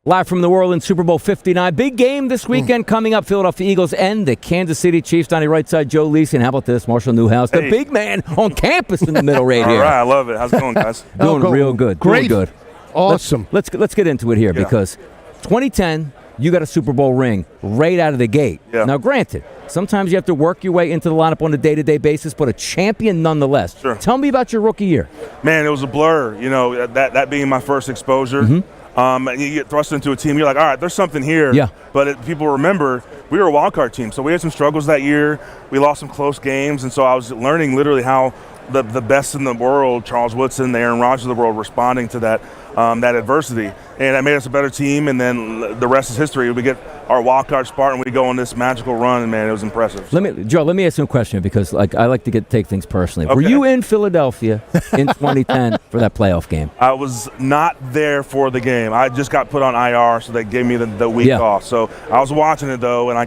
Live from the world in Super Bowl 59. Big game this weekend coming up. Philadelphia Eagles and the Kansas City Chiefs. Donnie Rightside, Joe Lisi. And how about this? Marshall Newhouse, the big man on campus in the middle right here. All right, I love it. How's it going, guys? Doing real good. Great. Doing good. Awesome. Let's get into it here because 2010, you got a Super Bowl ring right out of the gate. Yeah. Now, granted, sometimes you have to work your way into the lineup on a day-to-day basis, but a champion nonetheless. Sure. Tell me about your rookie year. Man, it was a blur, that being my first exposure. Mm-hmm. And you get thrust into a team, you're like, all right, there's something here. Yeah. But people remember, we were a wild card team, so we had some struggles that year. We lost some close games, and so I was learning literally how the best in the world, Charles Woodson, the Aaron Rodgers of the world, responding to that adversity. And that made us a better team, and then the rest is history. We get our wild card spot, and we go on this magical run, and, man, it was impressive. Joe, let me ask you a question because I like to take things personally. Okay. Were you in Philadelphia in 2010 for that playoff game? I was not there for the game. I just got put on IR, so they gave me the week off. So I was watching it, though, and I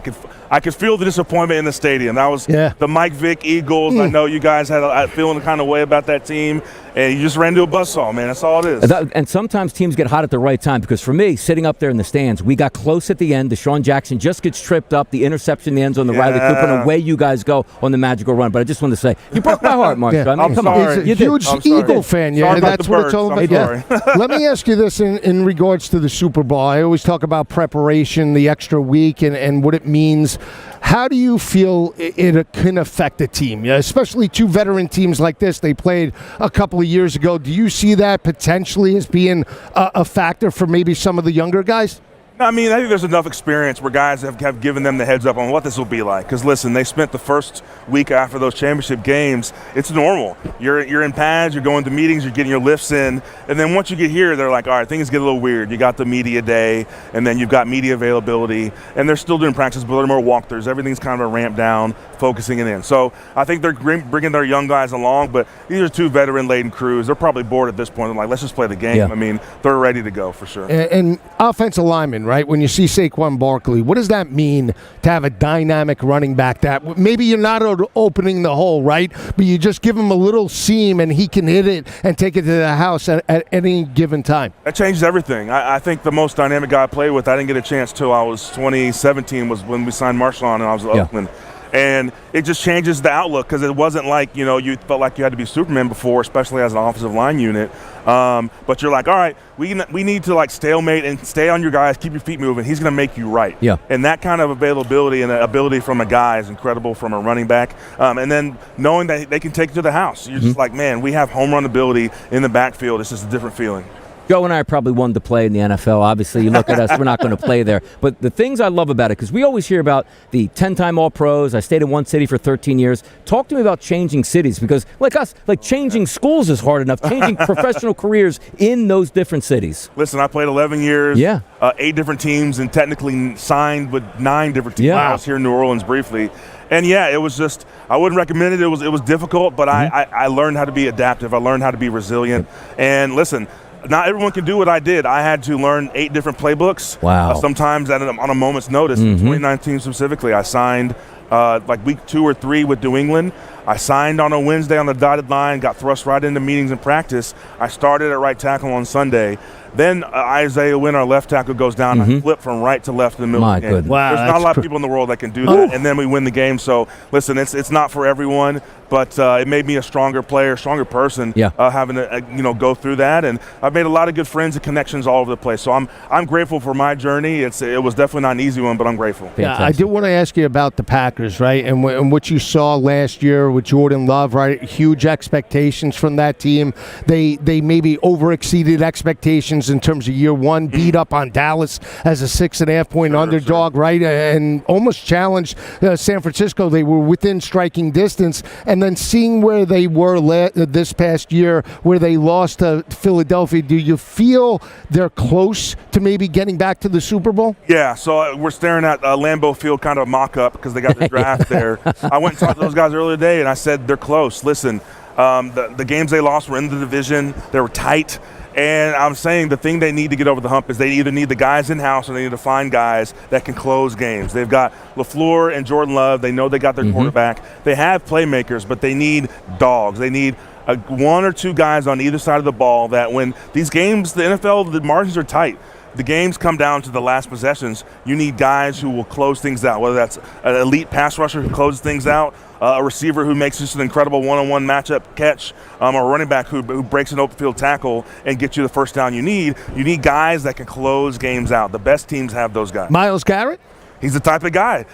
could feel the disappointment in the stadium. That was the Mike Vick Eagles. I know you guys had a feeling the kind of way about that team, and you just ran into a buzzsaw, man. That's all it is. And sometimes teams get hot at the right time because for me, sitting up there in the stands, we got close at the end. Deshaun Jackson just gets tripped up, the interception in the end zone, the Riley Cooper, and away you guys go on the magical run. But I just wanted to say, you broke my heart, Mark. I mean, I'm come sorry. on. He's a huge Eagle fan, Sorry that's what it's all about. I'm sorry. Let me ask you this in regards to the Super Bowl. I always talk about preparation, the extra week, and what it means. How do you feel it can affect a team, especially two veteran teams like this? They played a couple of years ago. Do you see that potentially as being a factor for maybe some of the younger guys? I mean, I think there's enough experience where guys have given them the heads up on what this will be like. Because, listen, they spent the first week after those championship games. It's normal. You're in pads, you're going to meetings, you're getting your lifts in. And then once you get here, they're like, all right, things get a little weird. You got the media day, and then you've got media availability. And they're still doing practice, but they're more walkthroughs. Everything's kind of a ramp down, focusing it in. So I think they're bringing their young guys along. But these are two veteran-laden crews. They're probably bored at this point. They're like, let's just play the game. Yeah. I mean, they're ready to go for sure. And offensive linemen, right? When you see Saquon Barkley, what does that mean to have a dynamic running back that maybe you're not opening the hole, right? But you just give him a little seam and he can hit it and take it to the house at any given time. That changes everything. I think the most dynamic guy I played with, I didn't get a chance till I was 2017 was when we signed Marshall on and I was in Oakland. And it just changes the outlook because it wasn't like, you felt like you had to be Superman before, especially as an offensive line unit. But you're like, all right, we need to like stalemate and stay on your guys, keep your feet moving. He's going to make you right. Yeah. And that kind of availability and ability from a guy is incredible from a running back. And then knowing that they can take it to the house. You're just like, man, we have home run ability in the backfield. It's just a different feeling. Joe and I probably wanted to play in the NFL. Obviously, you look at us, we're not going to play there. But the things I love about it, because we always hear about the 10-time All-Pros. I stayed in one city for 13 years. Talk to me about changing cities, because like us, like changing schools is hard enough. Changing professional careers in those different cities. Listen, I played 11 years, 8 different teams, and technically signed with 9 different teams. I was here in New Orleans briefly. And it was just, I wouldn't recommend it. It was difficult, but I learned how to be adaptive. I learned how to be resilient. And listen, not everyone can do what I did. I had to learn 8 different playbooks. Wow. Sometimes on a moment's notice. In 2019 specifically, I signed like week 2 or 3 with New England. I signed on a Wednesday on the dotted line, got thrust right into meetings and practice. I started at right tackle on Sunday. Then Isaiah Wynn, our left tackle, goes down. I flip from right to left in the middle of the game. Wow, there's not a lot of people in the world that can do that. And then we win the game. So, listen, it's not for everyone, but it made me a stronger player, stronger person, having to go through that. And I've made a lot of good friends and connections all over the place. So I'm grateful for my journey. It was definitely not an easy one, but I'm grateful. Yeah, I did want to ask you about the Packers, right? And what you saw last year with Jordan Love, right? Huge expectations from that team. They maybe overexceeded expectations in terms of year one, beat up on Dallas as a 6.5-point underdog, right? And almost challenged San Francisco. They were within striking distance. And then seeing where they were this past year, where they lost to Philadelphia, do you feel they're close to maybe getting back to the Super Bowl? Yeah, so we're staring at Lambeau Field kind of a mock-up because they got the draft there. I went and talked to those guys earlier today, and I said they're close. Listen, the games they lost were in the division. They were tight. And I'm saying the thing they need to get over the hump is they either need the guys in-house or they need to find guys that can close games. They've got LaFleur and Jordan Love. They know they got their quarterback. They have playmakers, but they need dogs. They need 1 or 2 guys on either side of the ball that when these games, the NFL, the margins are tight. the games come down to the last possessions, you need guys who will close things out, whether that's an elite pass rusher who closes things out, a receiver who makes just an incredible one-on-one matchup catch, or a running back who breaks an open field tackle and gets you the first down you need. You need guys that can close games out. The best teams have those guys. Myles Garrett? He's the type of guy.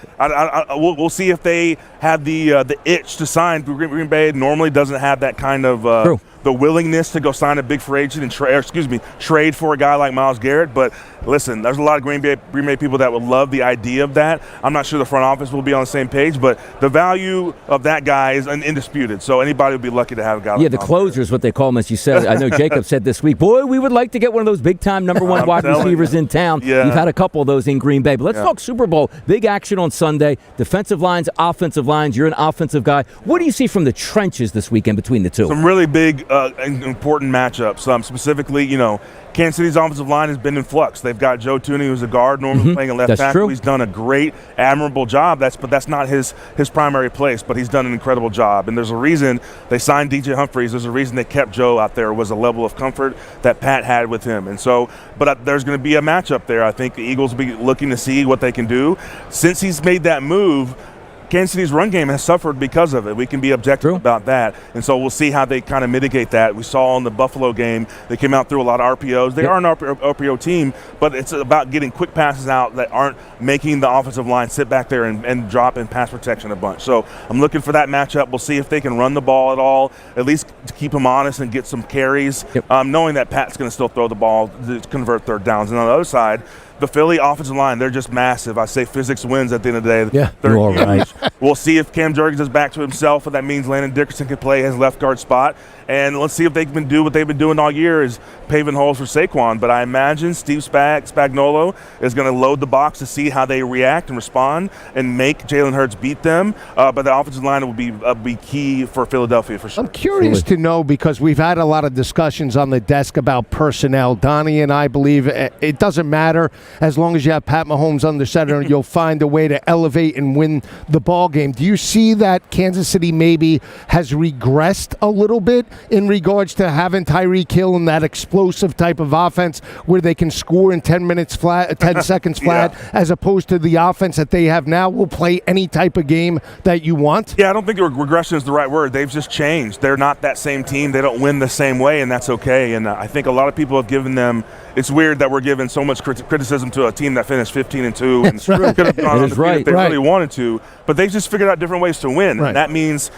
We'll see if they have the itch to sign. Green Bay normally doesn't have that kind of the willingness to go sign a big free agent and trade for a guy like Myles Garrett. But listen, there's a lot of Green Bay people that would love the idea of that. I'm not sure the front office will be on the same page, but the value of that guy is undisputed. So anybody would be lucky to have a guy like the closer is what they call him, as you said. I know Jacob said this week, boy, we would like to get one of those big-time number one wide receivers in town. Yeah. You've had a couple of those in Green Bay. But let's talk Super Bowl. Big action on Sunday. Defensive lines, offensive lines. You're an offensive guy. What do you see from the trenches this weekend between the two? Some really big, important matchups. Specifically, Kansas City's offensive line has been in flux. They've got Joe Tooney, who's a guard, normally playing a left tackle. True. He's done a great, admirable job. But that's not his primary place, but he's done an incredible job. And there's a reason they signed DJ Humphries. There's a reason they kept Joe out there, was a level of comfort that Pat had with him. And so, but there's going to be a matchup there. I think the Eagles will be looking to see what they can do. Since he's made that move, Kansas City's run game has suffered because of it. We can be objective about that. And so we'll see how they kind of mitigate that. We saw in the Buffalo game, they came out through a lot of RPOs. They are an RPO team, but it's about getting quick passes out that aren't making the offensive line sit back there and drop in pass protection a bunch. So I'm looking for that matchup. We'll see if they can run the ball at all, at least to keep them honest and get some carries, knowing that Pat's going to still throw the ball to convert third downs. And on the other side, the Philly offensive line, they're just massive. I say physics wins at the end of the day. Yeah, you're all right. We'll see if Cam Jurgens is back to himself, and that means Landon Dickerson can play his left guard spot. And let's see if they can do what they've been doing all year, is paving holes for Saquon. But I imagine Steve Spagnuolo is going to load the box to see how they react and respond and make Jalen Hurts beat them. But the offensive line will be key for Philadelphia for sure. I'm curious to know, because we've had a lot of discussions on the desk about personnel. Donnie and I believe it doesn't matter. As long as you have Pat Mahomes under center, you'll find a way to elevate and win the ball game. Do you see that Kansas City maybe has regressed a little bit in regards to having Tyreek Hill in that explosive type of offense where they can score in 10 minutes flat, 10 seconds flat, as opposed to the offense that they have now will play any type of game that you want? Yeah, I don't think regression is the right word. They've just changed. They're not that same team. They don't win the same way, and that's okay. And I think a lot of people have given them – it's weird that we're giving so much criticism to a team that finished 15-2 and could have gone on if they really wanted to. But they've just figured out different ways to win. And that means,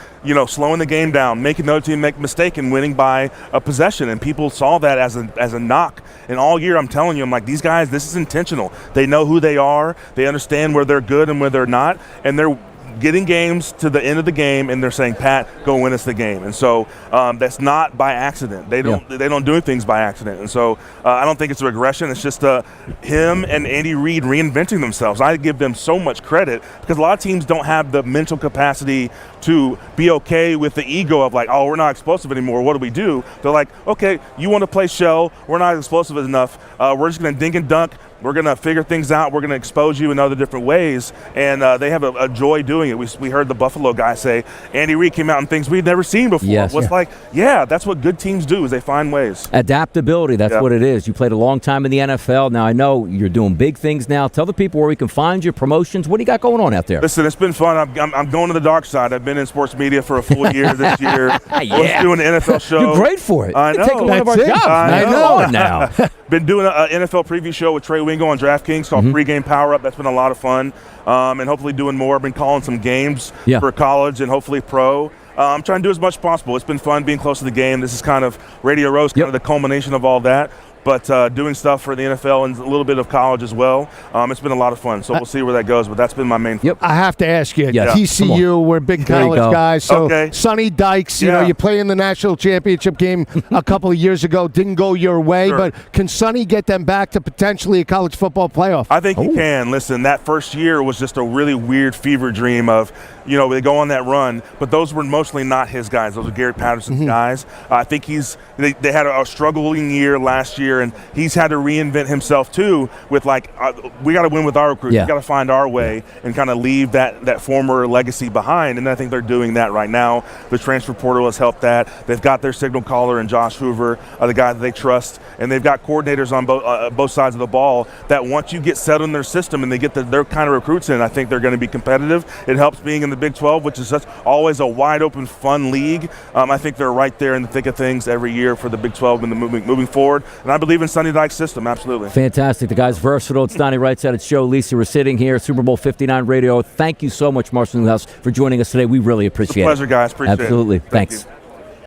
slowing the game down, making the other team make a mistake and winning by a possession. And people saw that as a knock. And all year I'm telling you, I'm like, these guys, this is intentional. They know who they are. They understand where they're good and where they're not. And they're getting games to the end of the game, and they're saying, Pat, go win us the game. And so that's not by accident. They don't do things by accident. And so I don't think it's a regression. It's just him and Andy Reid reinventing themselves. I give them so much credit, because a lot of teams don't have the mental capacity to be okay with the ego of like, oh, we're not explosive anymore. What do we do? They're like, okay, you want to play shell. We're not explosive enough. We're just going to dink and dunk. We're going to figure things out. We're going to expose you in other different ways. And they have a joy doing it. We heard the Buffalo guy say, Andy Reid came out in things we'd never seen before. That's what good teams do, is they find ways. Adaptability, that's what it is. You played a long time in the NFL. Now I know you're doing big things now. Tell the people where we can find you, promotions. What do you got going on out there? Listen, it's been fun. I'm going to the dark side. I've been in sports media for a full year this year. I was doing an NFL show. You're great for it. I know. You're taking one of our jobs. I know. Now. Been doing an NFL preview show with Trey Wingo on DraftKings called Pregame Power Up. That's been a lot of fun. And hopefully doing more. I've been calling some games for college and hopefully pro. I'm trying to do as much as possible. It's been fun being close to the game. This is kind of Radio Row's kind of the culmination of all that. But doing stuff for the NFL and a little bit of college as well. It's been a lot of fun. So we'll see where that goes. But that's been my main focus. I have to ask you, TCU, we're big college guys. So Sonny Dykes, you play in the national championship game a couple of years ago. Didn't go your way. But can Sonny get them back to potentially a college football playoff? I think he can. Listen, that first year was just a really weird fever dream of, they go on that run. But those were mostly not his guys. Those were Garrett Patterson's guys. I think they had a struggling year last year year, and he's had to reinvent himself too with we got to win with our recruits. Yeah. We got to find our way and kind of leave that former legacy behind, and I think they're doing that right now. The transfer portal has helped that. They've got their signal caller and Josh Hoover, the guy that they trust, and they've got coordinators on both sides of the ball that once you get set in their system and they get their kind of recruits in, I think they're going to be competitive. It helps being in the Big 12, which is always a wide open, fun league. I think they're right there in the thick of things every year for the Big 12 and the moving forward. And I believe in Sonny Dykes' system, absolutely. Fantastic. The guy's versatile. It's Donnie Rightside. It's Joe Lisi. We're sitting here, Super Bowl 59 Radio. Thank you so much, Marshall Newhouse, for joining us today. We really appreciate it. It's a pleasure, guys. Appreciate it. Absolutely. Thanks. You.